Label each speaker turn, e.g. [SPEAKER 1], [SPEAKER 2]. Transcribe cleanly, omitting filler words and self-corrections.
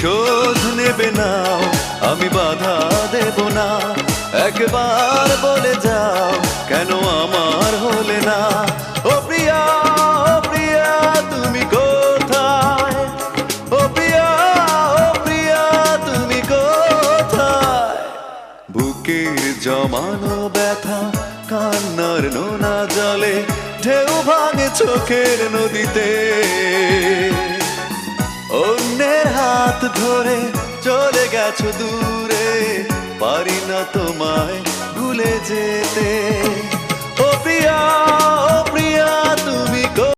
[SPEAKER 1] প্রতিশোধ নেবে না, আমি বাধা দেব না। একবার বলে যাও কেন আমার হলে না। ও প্রিয়া, ও প্রিয়া তুমি কোথায়? ও প্রিয়া, ও প্রিয়া তুমি কোথায়? বুকের জমানো ব্যথা কান্নার নোনা জলে ঢেউ ভাঙে চোখের নদীতে। অন্যের হাত ধরে চলে গেছো দূরে, পারি না তোমায় ভুলে যেতে। ও প্রিয়া, ও প্রিয়া তুমি